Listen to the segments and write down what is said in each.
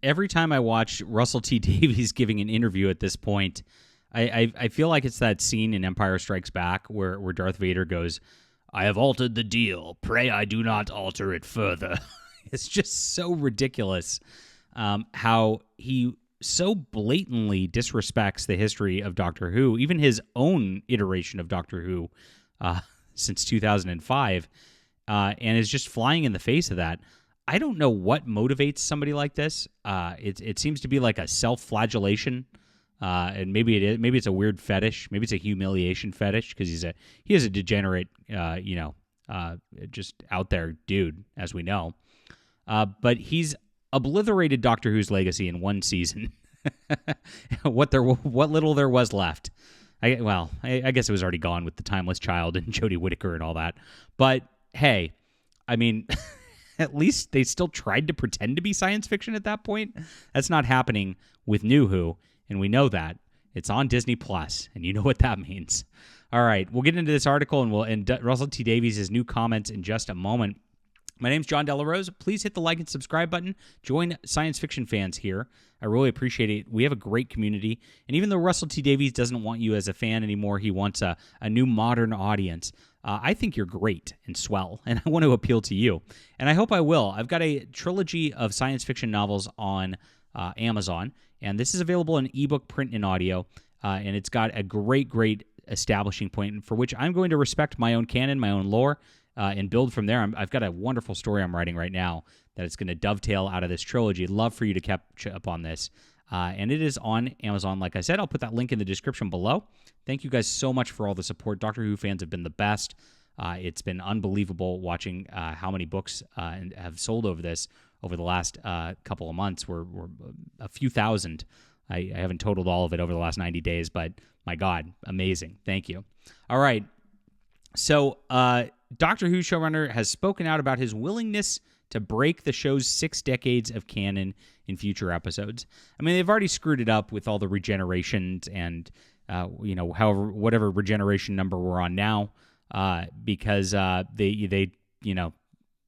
every time I watch Russell T Davies giving an interview at this point, I feel like it's that scene in Empire Strikes Back where Darth Vader goes, "I have altered the deal. Pray I do not alter it further." It's just so ridiculous how he so blatantly disrespects the history of Doctor Who, even his own iteration of Doctor Who since 2005, and is just flying in the face of that. I don't know what motivates somebody like this. It seems to be like a self-flagellation, and maybe it is. Maybe it's a weird fetish. Maybe it's a humiliation fetish because he is a degenerate, just out there dude, as we know. But he's obliterated Doctor Who's legacy in one season. What little there was left. I guess it was already gone with The Timeless Child and Jodie Whittaker and all that. But hey, I mean, at least they still tried to pretend to be science fiction at that point. That's not happening with New Who, and we know that. It's on Disney Plus, and you know what that means. All right, we'll get into this article and Russell T Davies' new comments in just a moment. My name's John Delarose. Please hit the like and subscribe button. Join science fiction fans here. I really appreciate it. We have a great community. And even though Russell T Davies doesn't want you as a fan anymore, he wants a new modern audience. I think you're great and swell, and I want to appeal to you. And I hope I will. I've got a trilogy of science fiction novels on Amazon, and this is available in ebook, print, and audio. And it's got a great establishing point for which I'm going to respect my own canon, my own lore, and build from there. I've got a wonderful story I'm writing right now that is going to dovetail out of this trilogy. I'd love for you to catch up on this. And it is on Amazon. Like I said, I'll put that link in the description below. Thank you guys so much for all the support. Doctor Who fans have been the best. It's been unbelievable watching how many books have sold over the last couple of months. We're a few thousand. I haven't totaled all of it over the last 90 days, but my God, amazing. Thank you. All right. So, Doctor Who showrunner has spoken out about his willingness to break the show's 6 decades of canon in future episodes. I mean, they've already screwed it up with all the regenerations and, whatever regeneration number we're on now, because they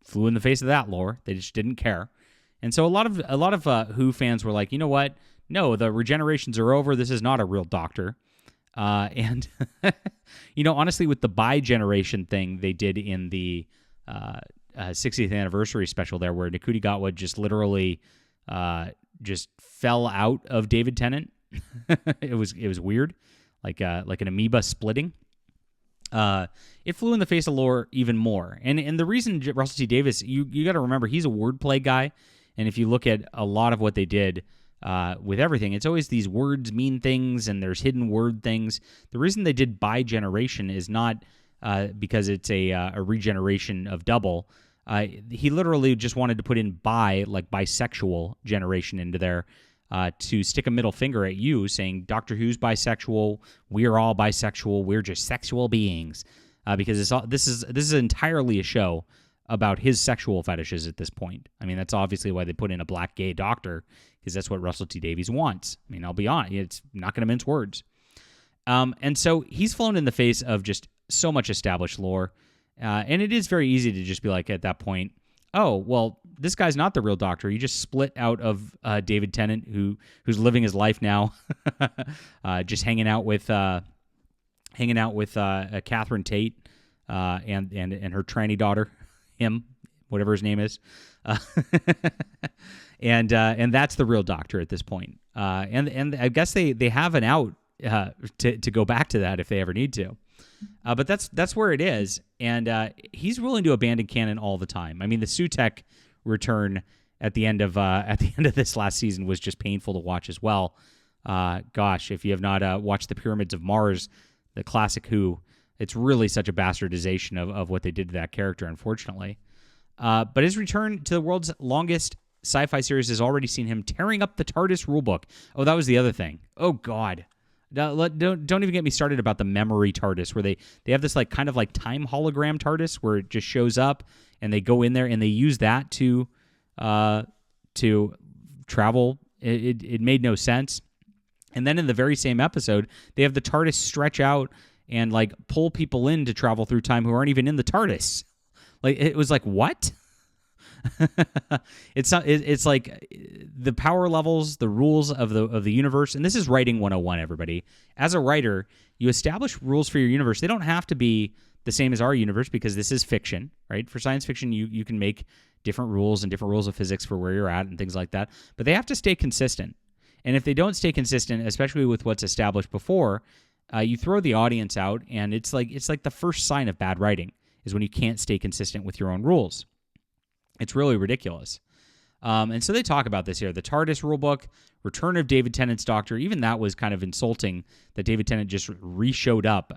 flew in the face of that lore. They just didn't care. And so a lot of Who fans were like, you know what? No, the regenerations are over. This is not a real Doctor. And, honestly, with the bi-generation thing they did in the 60th anniversary special there, where Ncuti Gatwa just literally just fell out of David Tennant. It was weird, like an amoeba splitting. It flew in the face of lore even more. And the reason Russell T Davies, you got to remember, he's a wordplay guy. And if you look at a lot of what they did with everything, it's always these words mean things and there's hidden word things. The reason they did bi-generation is not because it's a regeneration of double. He literally just wanted to put in like bisexual generation into there to stick a middle finger at you, saying Doctor Who's bisexual, we're all bisexual, we're just sexual beings. Because this is entirely a show about his sexual fetishes at this point. I mean, that's obviously why they put in a black gay doctor, because that's what Russell T Davies wants. I mean, I'll be honest, it's not going to mince words. And so he's flown in the face of just so much established lore, and it is very easy to just be like, at that point, oh, well, this guy's not the real Doctor. You just split out of David Tennant, who's living his life now, just hanging out with Catherine Tate and her tranny daughter, whatever his name is, and that's the real Doctor at this point. And I guess they have an out to go back to that if they ever need to. But that's where it is, and he's willing to abandon canon all the time. I mean, the Sutekh return at the end of this last season was just painful to watch as well. Gosh, if you have not watched the Pyramids of Mars, the classic Who, it's really such a bastardization of what they did to that character, unfortunately. But his return to the world's longest sci-fi series has already seen him tearing up the TARDIS rulebook. Oh, that was the other thing. Oh God. Don't even get me started about the memory TARDIS, where they have this like kind of like time hologram TARDIS where it just shows up and they go in there and they use that to travel. It made no sense. And then in the very same episode, they have the TARDIS stretch out and like pull people in to travel through time who aren't even in the TARDIS. Like, it was like, what? It's like the power levels, the rules of the universe, and this is writing 101, everybody. As a writer, you establish rules for your universe. They don't have to be the same as our universe because this is fiction, right? For science fiction, you can make different rules and different rules of physics for where you're at and things like that, but they have to stay consistent. And if they don't stay consistent, especially with what's established before, you throw the audience out, and it's like the first sign of bad writing is when you can't stay consistent with your own rules. It's really ridiculous. And so they talk about this here. The TARDIS rulebook, Return of David Tennant's Doctor. Even that was kind of insulting that David Tennant just re-showed up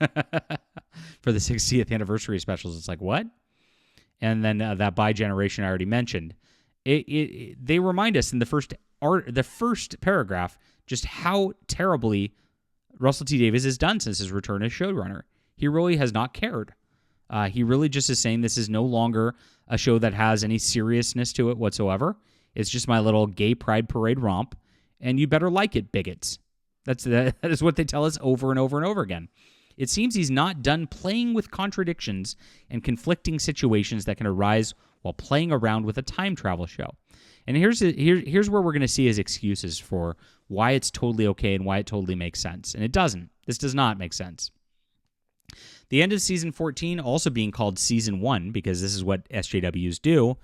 for the 60th anniversary specials. It's like, what? And then that bi-generation I already mentioned. They remind us in the first paragraph just how terribly Russell T. Davies has done since his return as showrunner. He really has not cared. He really just is saying this is no longer a show that has any seriousness to it whatsoever. It's just my little gay pride parade romp, and you better like it, bigots. That is what they tell us over and over and over again. It seems he's not done playing with contradictions and conflicting situations that can arise while playing around with a time travel show. And here's where we're going to see his excuses for why it's totally okay and why it totally makes sense. And it doesn't. This does not make sense. The end of Season 14 also being called Season 1, because this is what SJWs do,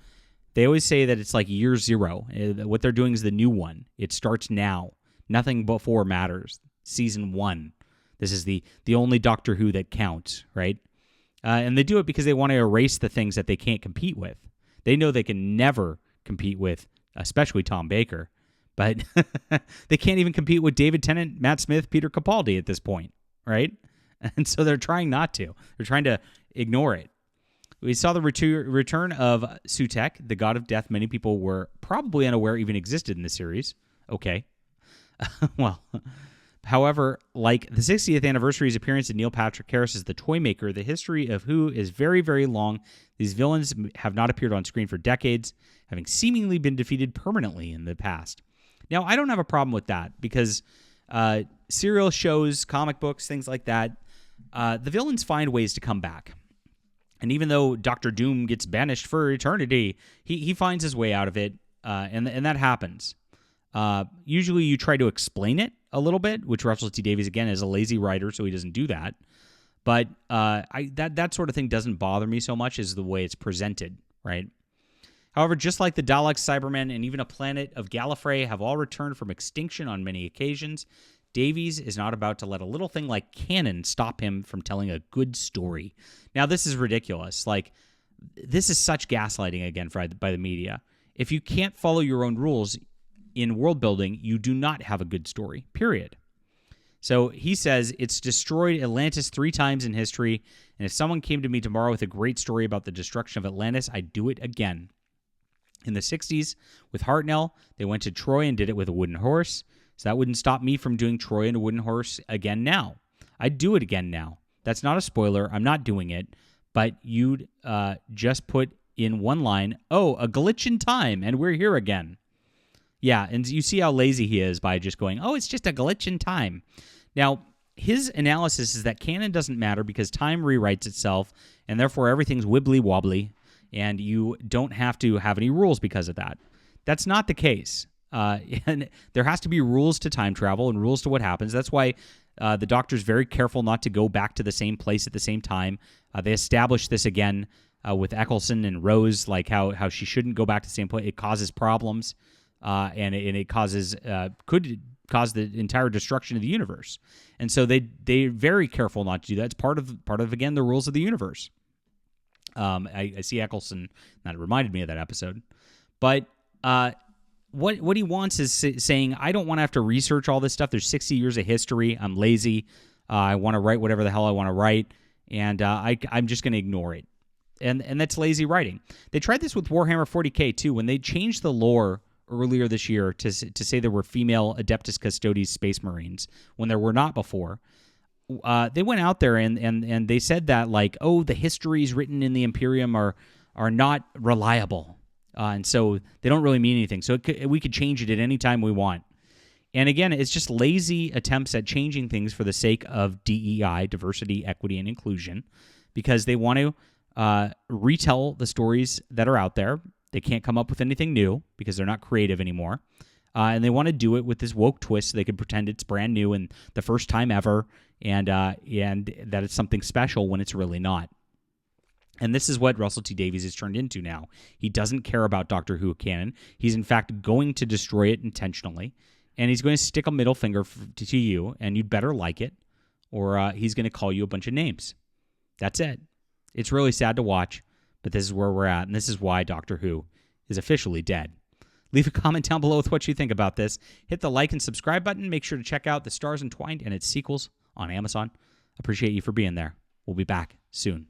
they always say that it's like year zero. What they're doing is the new one. It starts now. Nothing before matters. Season 1. This is the only Doctor Who that counts, right? And they do it because they want to erase the things that they can't compete with. They know they can never compete with, especially Tom Baker, but they can't even compete with David Tennant, Matt Smith, Peter Capaldi at this point, right? And so they're trying not to. They're trying to ignore it. We saw the return of Sutekh, the god of death many people were probably unaware even existed in the series. Okay. Well, however, like the 60th anniversary's appearance of Neil Patrick Harris as the Toymaker, the history of Who is very, very long. These villains have not appeared on screen for decades, having seemingly been defeated permanently in the past. Now, I don't have a problem with that because serial shows, comic books, things like that, the villains find ways to come back. And even though Doctor Doom gets banished for eternity, he finds his way out of it, and that happens. Usually you try to explain it a little bit, which Russell T. Davies, again, is a lazy writer, so he doesn't do that. But that sort of thing doesn't bother me so much as the way it's presented, right? However, just like the Daleks, Cybermen, and even a planet of Gallifrey have all returned from extinction on many occasions, Davies is not about to let a little thing like canon stop him from telling a good story. Now, this is ridiculous. Like, this is such gaslighting, again, by the media. If you can't follow your own rules in world building, you do not have a good story, period. So he says, it's destroyed Atlantis 3 times in history, and if someone came to me tomorrow with a great story about the destruction of Atlantis, I'd do it again. In the 60s, with Hartnell, they went to Troy and did it with a wooden horse. So that wouldn't stop me from doing Troy and a wooden horse again now. I'd do it again now. That's not a spoiler. I'm not doing it. But you'd just put in one line, oh, a glitch in time, and we're here again. Yeah, and you see how lazy he is by just going, oh, it's just a glitch in time. Now, his analysis is that canon doesn't matter because time rewrites itself, and therefore everything's wibbly-wobbly, and you don't have to have any rules because of that. That's not the case. And there has to be rules to time travel and rules to what happens. That's why the Doctor's very careful not to go back to the same place at the same time. They established this again with Eccleston and Rose, like how she shouldn't go back to the same place. It causes problems, and it could cause the entire destruction of the universe. And so they're very careful not to do that. It's part of again the rules of the universe. I see Eccleston. That reminded me of that episode, but. What he wants is saying, I don't want to have to research all this stuff. There's 60 years of history. I'm lazy. I want to write whatever the hell I want to write, and I'm just going to ignore it. And that's lazy writing. They tried this with Warhammer 40K, too, when they changed the lore earlier this year to say there were female Adeptus Custodes Space Marines when there were not before. They went out there and they said that, like, oh, the histories written in the Imperium are not reliable. And so they don't really mean anything. So we could change it at any time we want. And again, it's just lazy attempts at changing things for the sake of DEI, diversity, equity, and inclusion, because they want to retell the stories that are out there. They can't come up with anything new because they're not creative anymore. And they want to do it with this woke twist so they can pretend it's brand new and the first time ever, and that it's something special when it's really not. And this is what Russell T Davies has turned into now. He doesn't care about Doctor Who canon. He's in fact going to destroy it intentionally, and he's going to stick a middle finger to you, and you'd better like it, or he's going to call you a bunch of names. That's it. It's really sad to watch, but this is where we're at, and this is why Doctor Who is officially dead. Leave a comment down below with what you think about this. Hit the like and subscribe button. Make sure to check out The Stars Entwined and its sequels on Amazon. Appreciate you for being there. We'll be back soon.